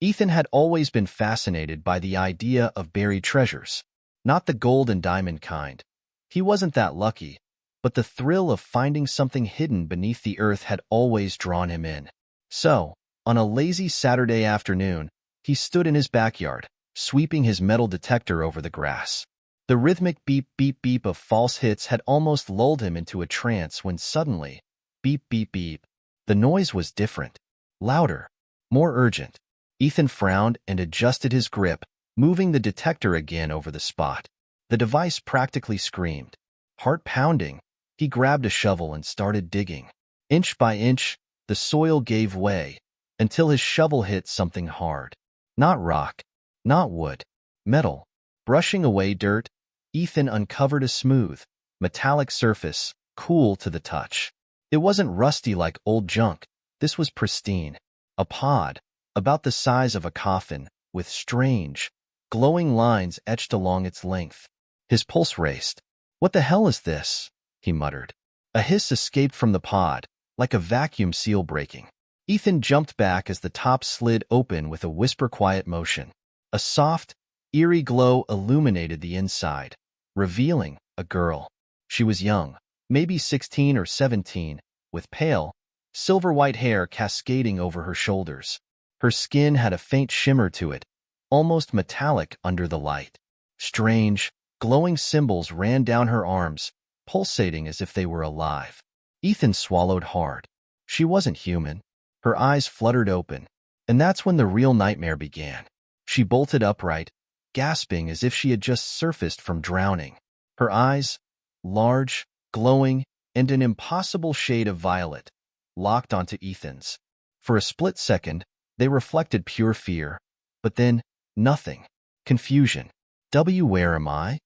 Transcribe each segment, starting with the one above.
Ethan had always been fascinated by the idea of buried treasures, not the gold and diamond kind. He wasn't that lucky, but the thrill of finding something hidden beneath the earth had always drawn him in. So, on a lazy Saturday afternoon, he stood in his backyard, sweeping his metal detector over the grass. The rhythmic beep beep beep of false hits had almost lulled him into a trance when suddenly, beep beep beep, the noise was different, louder, more urgent. Ethan frowned and adjusted his grip, moving the detector again over the spot. The device practically screamed. Heart pounding, he grabbed a shovel and started digging. Inch by inch, the soil gave way, until his shovel hit something hard. Not rock, not wood, metal. Brushing away dirt, Ethan uncovered a smooth, metallic surface, cool to the touch. It wasn't rusty like old junk. This was pristine. A pod, about the size of a coffin, with strange, glowing lines etched along its length. His pulse raced. "What the hell is this?" he muttered. A hiss escaped from the pod, like a vacuum seal breaking. Ethan jumped back as the top slid open with a whisper-quiet motion. A soft, eerie glow illuminated the inside, revealing a girl. She was young, maybe 16 or 17, with pale, silver-white hair cascading over her shoulders. Her skin had a faint shimmer to it, almost metallic under the light. Strange, glowing symbols ran down her arms, pulsating as if they were alive. Ethan swallowed hard. She wasn't human. Her eyes fluttered open, and that's when the real nightmare began. She bolted upright, gasping as if she had just surfaced from drowning. Her eyes, large, glowing, and an impossible shade of violet, locked onto Ethan's. For a split second, they reflected pure fear, but then, nothing. Confusion. Where am I?"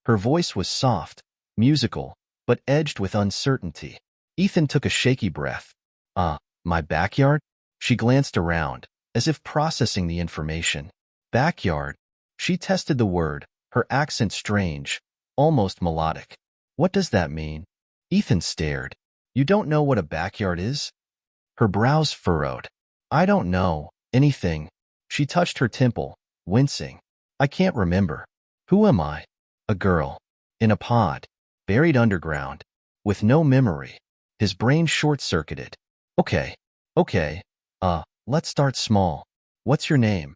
Her voice was soft, musical, but edged with uncertainty. Ethan took a shaky breath. My backyard?" She glanced around, as if processing the information. Backyard. She tested the word, her accent strange, almost melodic. "What does that mean?" Ethan stared. "You don't know what a backyard is?" Her brows furrowed. "I don't know anything." She touched her temple, wincing. "I can't remember. Who am I?" "A girl. In a pod. Buried underground. With no memory." His brain short-circuited. Okay. Let's start small. What's your name?"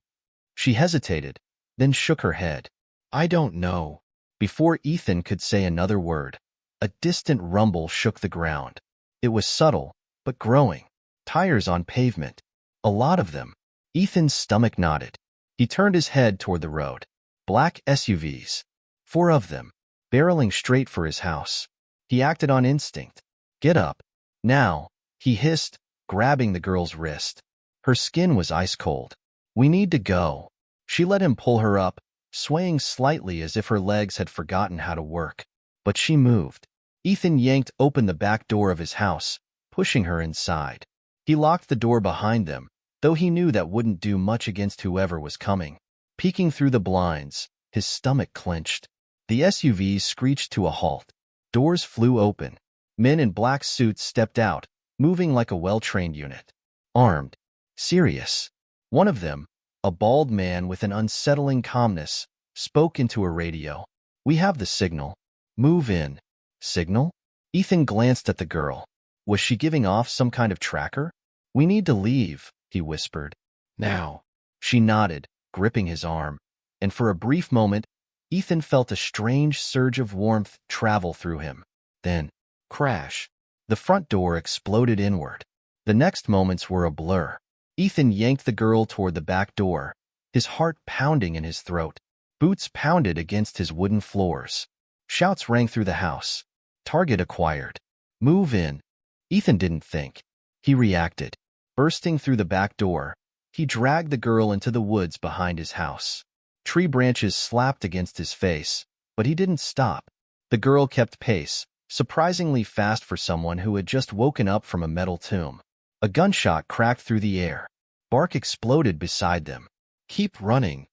She hesitated, then shook her head. "I don't know." Before Ethan could say another word, a distant rumble shook the ground. It was subtle, but growing. Tires on pavement. A lot of them. Ethan's stomach knotted. He turned his head toward the road. Black SUVs. 4 of them, barreling straight for his house. He acted on instinct. "Get up. Now," he hissed, grabbing the girl's wrist. Her skin was ice-cold. "We need to go." She let him pull her up, swaying slightly as if her legs had forgotten how to work. But she moved. Ethan yanked open the back door of his house, pushing her inside. He locked the door behind them, though he knew that wouldn't do much against whoever was coming. Peeking through the blinds, his stomach clenched. The SUVs screeched to a halt. Doors flew open. Men in black suits stepped out, moving like a well-trained unit. Armed. Serious. One of them, a bald man with an unsettling calmness, spoke into a radio. "We have the signal. Move in." Signal? Ethan glanced at the girl. Was she giving off some kind of tracker? "We need to leave," he whispered. "Now." She nodded, gripping his arm, and for a brief moment, Ethan felt a strange surge of warmth travel through him. Then, crash. The front door exploded inward. The next moments were a blur. Ethan yanked the girl toward the back door, his heart pounding in his throat. Boots pounded against his wooden floors. Shouts rang through the house. Target acquired. Move in. Ethan didn't think. He reacted. Bursting through the back door, he dragged the girl into the woods behind his house. Tree branches slapped against his face, but he didn't stop. The girl kept pace, surprisingly fast for someone who had just woken up from a metal tomb. A gunshot cracked through the air. Bark exploded beside them. "Keep running,"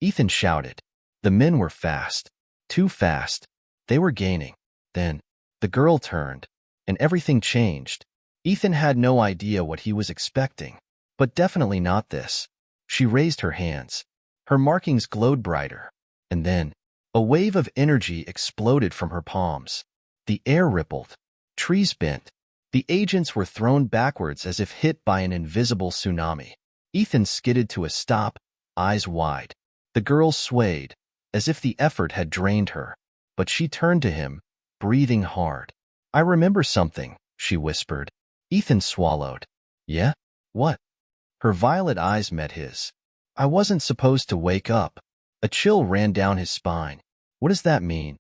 Ethan shouted. The men were fast. Too fast. They were gaining. Then, the girl turned, and everything changed. Ethan had no idea what he was expecting, but definitely not this. She raised her hands. Her markings glowed brighter. And then, a wave of energy exploded from her palms. The air rippled. Trees bent. The agents were thrown backwards as if hit by an invisible tsunami. Ethan skidded to a stop, eyes wide. The girl swayed, as if the effort had drained her. But she turned to him, breathing hard. "I remember something," she whispered. Ethan swallowed. "Yeah? What?" Her violet eyes met his. "I wasn't supposed to wake up." A chill ran down his spine. "What does that mean?"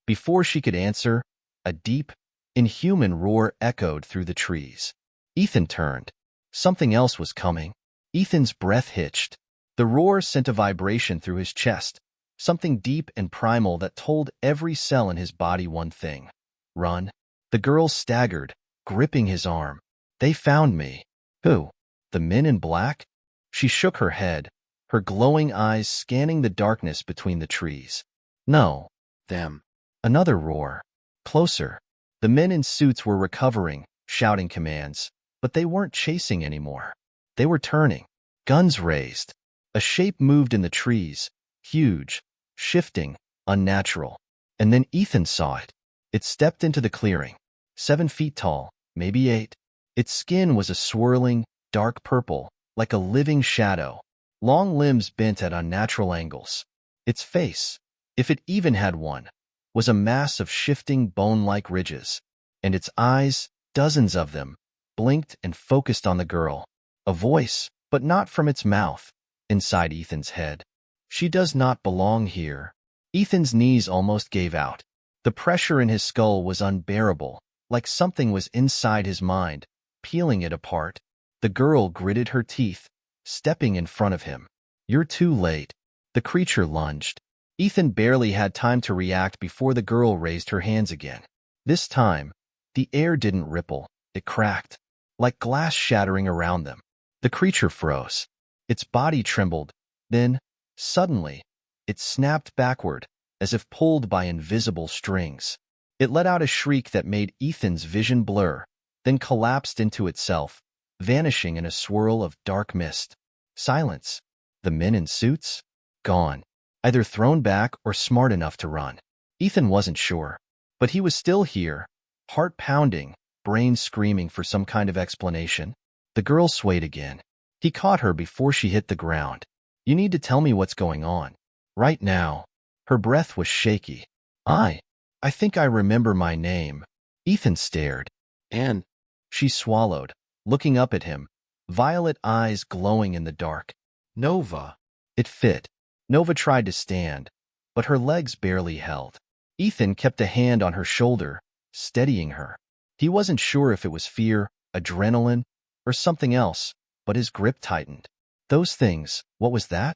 Before she could answer, a deep, inhuman roar echoed through the trees. Ethan turned. Something else was coming. Ethan's breath hitched. The roar sent a vibration through his chest, something deep and primal that told every cell in his body one thing: run. The girl staggered, gripping his arm. "They found me." "Who? The men in black?" She shook her head, her glowing eyes scanning the darkness between the trees. "No, them." Another roar. Closer. The men in suits were recovering, shouting commands, but they weren't chasing anymore. They were turning. Guns raised. A shape moved in the trees, huge, shifting, unnatural. And then Ethan saw it. It stepped into the clearing. 7 feet tall, maybe 8. Its skin was a swirling, dark purple, like a living shadow. Long limbs bent at unnatural angles. Its face, if it even had one, was a mass of shifting bone-like ridges. And its eyes, dozens of them, blinked and focused on the girl. A voice, but not from its mouth, inside Ethan's head. "She does not belong here." Ethan's knees almost gave out. The pressure in his skull was unbearable, like something was inside his mind, peeling it apart. The girl gritted her teeth, stepping in front of him. "You're too late." The creature lunged. Ethan barely had time to react before the girl raised her hands again. This time, the air didn't ripple, it cracked, like glass shattering around them. The creature froze. Its body trembled. Then, suddenly, it snapped backward, as if pulled by invisible strings. It let out a shriek that made Ethan's vision blur, then collapsed into itself, vanishing in a swirl of dark mist. Silence. The men in suits? Gone. Either thrown back or smart enough to run. Ethan wasn't sure. But he was still here, heart pounding, brain screaming for some kind of explanation. The girl swayed again. He caught her before she hit the ground. "You need to tell me what's going on. Right now." Her breath was shaky. I think I remember my name." Ethan stared. "And?" She swallowed, looking up at him, violet eyes glowing in the dark. "Nova." It fit. Nova tried to stand, but her legs barely held. Ethan kept a hand on her shoulder, steadying her. He wasn't sure if it was fear, adrenaline, or something else, but his grip tightened. "Those things, what was that?"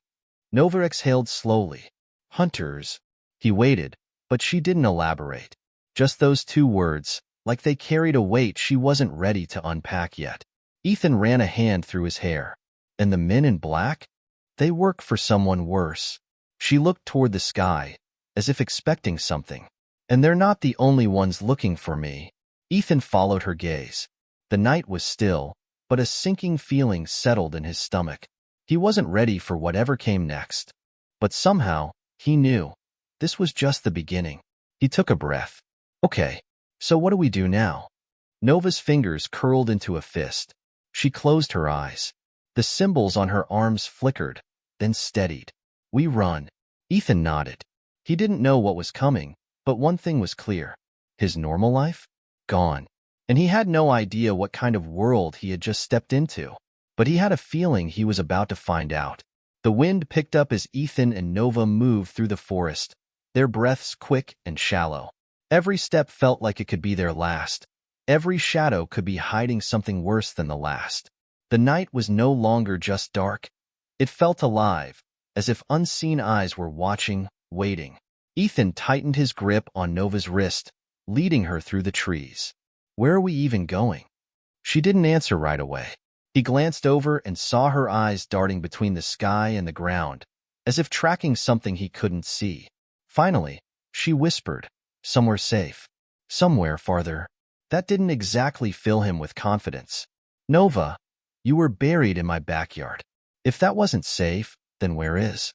Nova exhaled slowly. "Hunters." He waited, but she didn't elaborate. Just those 2 words, like they carried a weight she wasn't ready to unpack yet. Ethan ran a hand through his hair. "And the men in black? They work for someone worse." She looked toward the sky, as if expecting something. "And they're not the only ones looking for me." Ethan followed her gaze. The night was still, but a sinking feeling settled in his stomach. He wasn't ready for whatever came next. But somehow, he knew. This was just the beginning. He took a breath. "Okay, so what do we do now?" Nova's fingers curled into a fist. She closed her eyes. The symbols on her arms flickered, then steadied. "We run." Ethan nodded. He didn't know what was coming, but one thing was clear. His normal life? Gone. And he had no idea what kind of world he had just stepped into. But he had a feeling he was about to find out. The wind picked up as Ethan and Nova moved through the forest, their breaths quick and shallow. Every step felt like it could be their last. Every shadow could be hiding something worse than the last. The night was no longer just dark. It felt alive, as if unseen eyes were watching, waiting. Ethan tightened his grip on Nova's wrist, leading her through the trees. "Where are we even going?" She didn't answer right away. He glanced over and saw her eyes darting between the sky and the ground, as if tracking something he couldn't see. Finally, she whispered, "Somewhere safe. Somewhere farther." That didn't exactly fill him with confidence. "Nova, you were buried in my backyard." If that wasn't safe, then where is?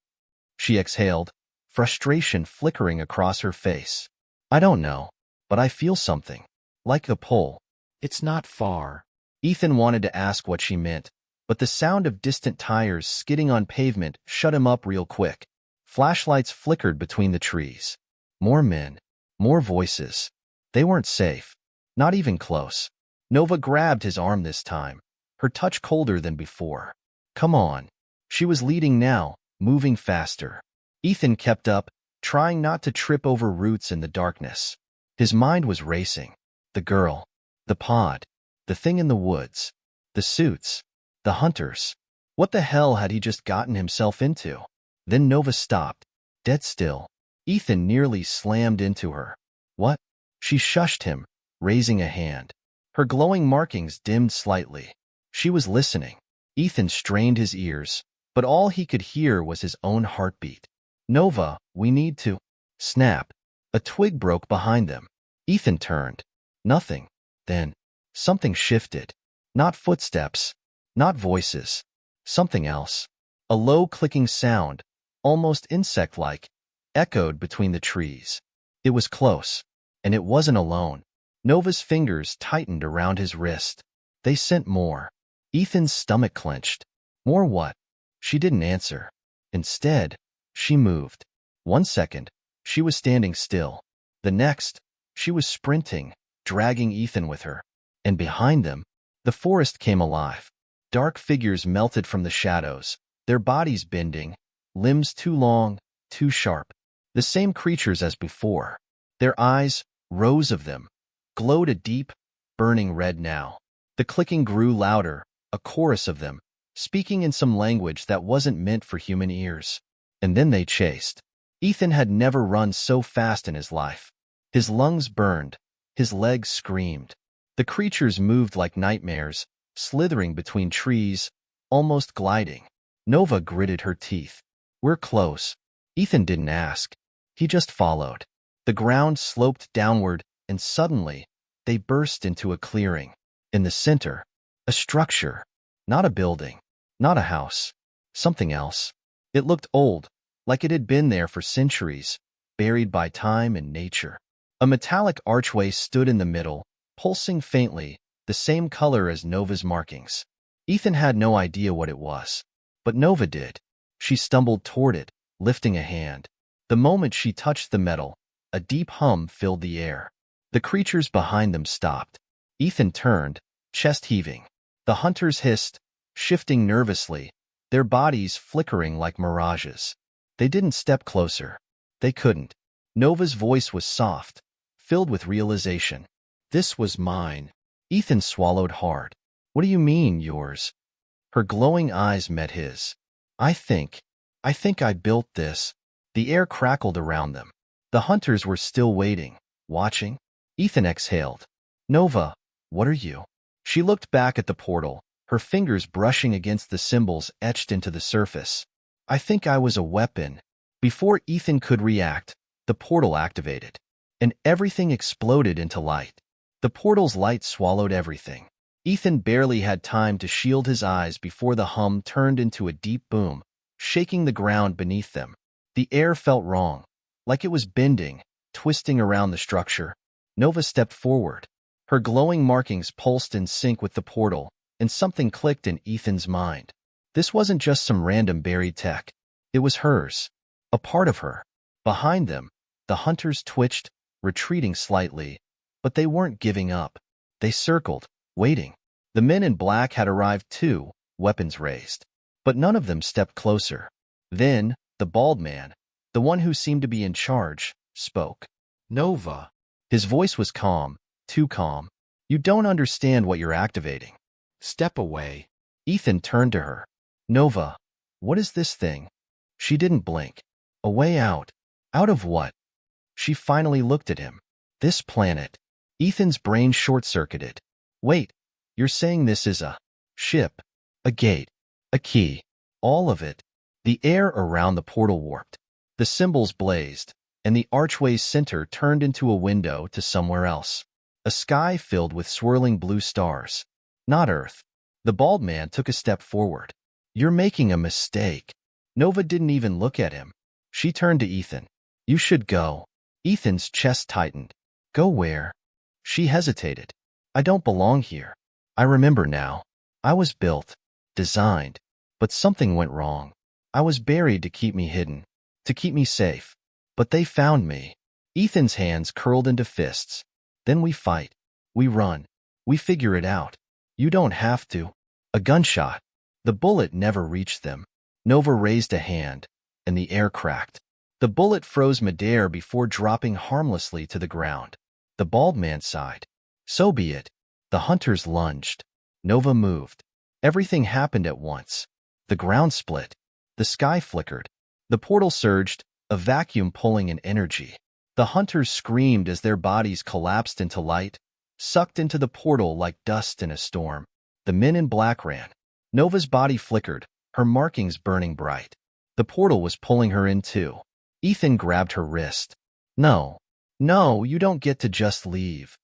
She exhaled, frustration flickering across her face. I don't know, but I feel something. Like a pull. It's not far. Ethan wanted to ask what she meant, but the sound of distant tires skidding on pavement shut him up real quick. Flashlights flickered between the trees. More men. More voices. They weren't safe. Not even close. Nova grabbed his arm this time, her touch colder than before. Come on. She was leading now, moving faster. Ethan kept up, trying not to trip over roots in the darkness. His mind was racing. The girl. The pod. The thing in the woods. The suits. The hunters. What the hell had he just gotten himself into? Then Nova stopped, dead still. Ethan nearly slammed into her. What? She shushed him, raising a hand. Her glowing markings dimmed slightly. She was listening. Ethan strained his ears, but all he could hear was his own heartbeat. Nova, we need to... Snap. A twig broke behind them. Ethan turned. Nothing. Then, something shifted. Not footsteps. Not voices. Something else. A low clicking sound, almost insect-like, echoed between the trees. It was close, and it wasn't alone. Nova's fingers tightened around his wrist. They sent more. Ethan's stomach clenched. More what? She didn't answer. Instead, she moved. 1 second, she was standing still. The next, she was sprinting, dragging Ethan with her. And behind them, the forest came alive. Dark figures melted from the shadows, their bodies bending, limbs too long, too sharp. The same creatures as before. Their eyes, rows of them, glowed a deep, burning red now. The clicking grew louder, a chorus of them, speaking in some language that wasn't meant for human ears. And then they chased. Ethan had never run so fast in his life. His lungs burned, his legs screamed. The creatures moved like nightmares, slithering between trees, almost gliding. Nova gritted her teeth. We're close. Ethan didn't ask. He just followed. The ground sloped downward, and suddenly, they burst into a clearing. In the center, a structure. Not a building. Not a house. Something else. It looked old, like it had been there for centuries, buried by time and nature. A metallic archway stood in the middle, pulsing faintly, the same color as Nova's markings. Ethan had no idea what it was. But Nova did. She stumbled toward it, lifting a hand. The moment she touched the metal, a deep hum filled the air. The creatures behind them stopped. Ethan turned, chest heaving. The hunters hissed, shifting nervously, their bodies flickering like mirages. They didn't step closer. They couldn't. Nova's voice was soft, filled with realization. This was mine. Ethan swallowed hard. What do you mean, yours? Her glowing eyes met his. I think I built this. The air crackled around them. The hunters were still waiting, watching. Ethan exhaled. Nova, what are you? She looked back at the portal, her fingers brushing against the symbols etched into the surface. I think I was a weapon. Before Ethan could react, the portal activated, and everything exploded into light. The portal's light swallowed everything. Ethan barely had time to shield his eyes before the hum turned into a deep boom, shaking the ground beneath them. The air felt wrong, like it was bending, twisting around the structure. Nova stepped forward. Her glowing markings pulsed in sync with the portal, and something clicked in Ethan's mind. This wasn't just some random buried tech. It was hers. A part of her. Behind them, the hunters twitched, retreating slightly, but they weren't giving up. They circled, waiting. The men in black had arrived too, weapons raised. But none of them stepped closer. Then, the bald man, the one who seemed to be in charge, spoke. Nova. His voice was calm, too calm. You don't understand what you're activating. Step away. Ethan turned to her. Nova, what is this thing? She didn't blink. A way out. Out of what? She finally looked at him. This planet. Ethan's brain short-circuited. Wait, you're saying this is a ship, a gate, a key, all of it? The air around the portal warped. The symbols blazed, and the archway's center turned into a window to somewhere else. A sky filled with swirling blue stars. Not Earth. The bald man took a step forward. You're making a mistake. Nova didn't even look at him. She turned to Ethan. You should go. Ethan's chest tightened. Go where? She hesitated. I don't belong here. I remember now. I was built, designed, but something went wrong. I was buried to keep me hidden, to keep me safe. But they found me. Ethan's hands curled into fists. Then we fight. We run. We figure it out. You don't have to. A gunshot. The bullet never reached them. Nova raised a hand, and the air cracked. The bullet froze midair before dropping harmlessly to the ground. The bald man sighed. So be it. The hunters lunged. Nova moved. Everything happened at once. The ground split. The sky flickered. The portal surged, a vacuum pulling in energy. The hunters screamed as their bodies collapsed into light, sucked into the portal like dust in a storm. The men in black ran. Nova's body flickered, her markings burning bright. The portal was pulling her in too. Ethan grabbed her wrist. No, you don't get to just leave.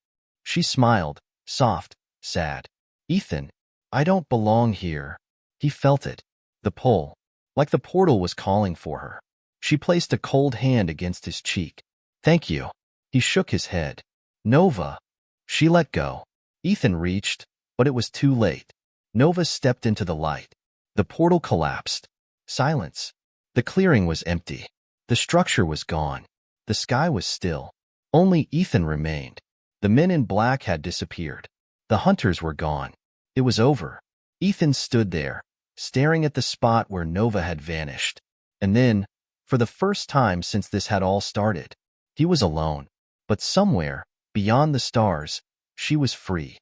She smiled, soft, sad. Ethan, I don't belong here. He felt it. The pull, like the portal was calling for her. She placed a cold hand against his cheek. Thank you. He shook his head. Nova. She let go. Ethan reached, but it was too late. Nova stepped into the light. The portal collapsed. Silence. The clearing was empty. The structure was gone. The sky was still. Only Ethan remained. The men in black had disappeared. The hunters were gone. It was over. Ethan stood there, staring at the spot where Nova had vanished. And then, for the first time since this had all started, he was alone. But somewhere, beyond the stars, she was free.